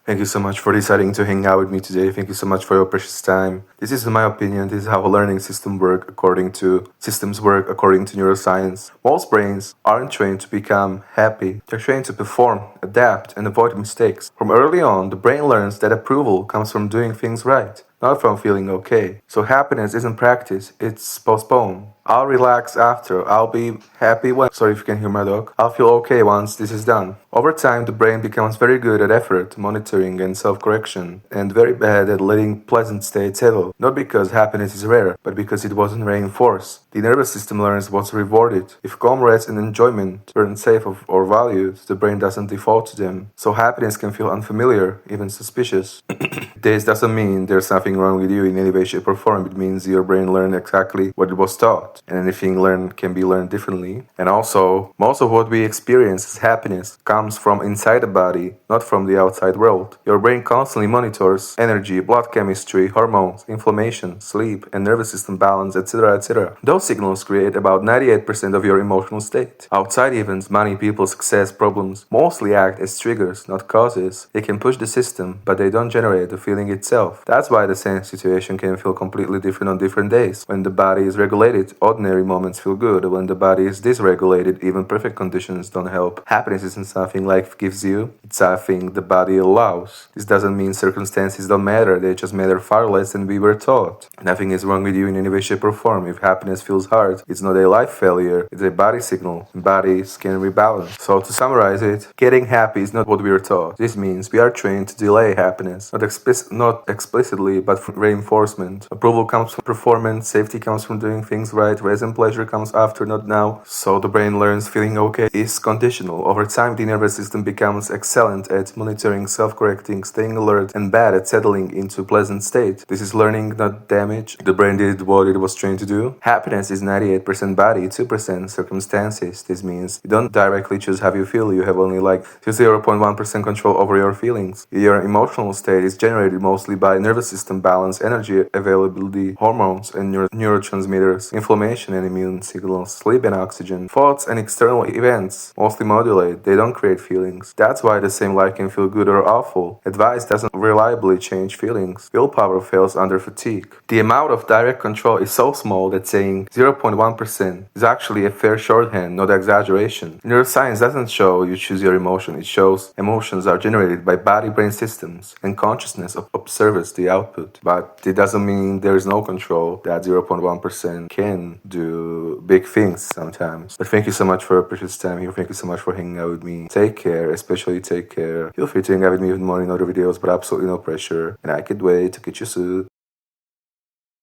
Thank you so much for deciding to hang out with me today. Thank you so much for your precious time. This is my opinion. This is how a learning system work according to neuroscience. Most brains aren't trained to become happy. They're trained to perform, adapt, and avoid mistakes. From early on, the brain learns that approval comes from doing things right, not from feeling okay. So happiness isn't practice, it's postponed. I'll relax after. I'll be happy when. Sorry if you can hear my dog. I'll feel okay once this is done. Over time, the brain becomes very good at effort, monitoring, and self correction, and very bad at letting pleasant states settle. Not because happiness is rare, but because it wasn't reinforced. The nervous system learns what's rewarded. If calm, rest, and enjoyment weren't safe or valued, the brain doesn't default to them. So happiness can feel unfamiliar, even suspicious. This doesn't mean there's nothing wrong with you in any way, shape, or form. It means your brain learned exactly what it was taught, and anything learned can be learned differently. And also, most of what we experience as happiness comes from inside the body, not from the outside world. Your brain constantly monitors energy, blood chemistry, hormones, inflammation, sleep, and nervous system balance, etc., etc. Those signals create about 98% of your emotional state. Outside events, money, people, success, problems mostly act as triggers, not causes. They can push the system, but they don't generate the feeling itself. That's why the same situation can feel completely different on different days. When the body is regulated, ordinary moments feel good. When the body is dysregulated, even perfect conditions don't help. Happiness isn't something life gives you, it's something the body allows. This doesn't mean circumstances don't matter, they just matter far less than we were taught. Nothing is wrong with you in any way, shape, or form. If happiness feels hard, it's not a life failure, it's a body signal. Bodies can rebalance. So to summarize it, getting happy is not what we are taught. This means we are trained to delay happiness, not explicitly, but from reinforcement. Approval comes from performance, safety comes from doing things right, rest and pleasure comes after, not now. So the brain learns feeling okay is conditional. Over time, the nervous system becomes excellent at monitoring, self-correcting, staying alert, and bad at settling into pleasant state. This is learning, not damage. The brain did what it was trained to do. Happiness is 98% body, 2% circumstances. This means you don't directly choose how you feel, you have only 0.1% control over your feelings. Your emotional state is generated mostly by nervous system balance, energy availability, hormones and neurotransmitters, inflammation and immune signals, sleep and oxygen. Thoughts and external events mostly modulate, they don't create feelings. That's why the same life can feel good or awful. Advice doesn't reliably change feelings. Willpower fails under fatigue. The amount of direct control is so small that saying 0.1% is actually a fair shorthand, not exaggeration. Neuroscience doesn't show you choose your emotion, it shows emotions are generated by body-brain systems, and consciousness observes the output. But it doesn't mean there is no control. That 0.1% can do big things sometimes. But thank you so much for your precious time here. Thank you so much for hanging out with me. Take care, especially take care. Feel free to hang out with me with more in other videos, but absolutely no pressure. And I can't wait to catch you soon.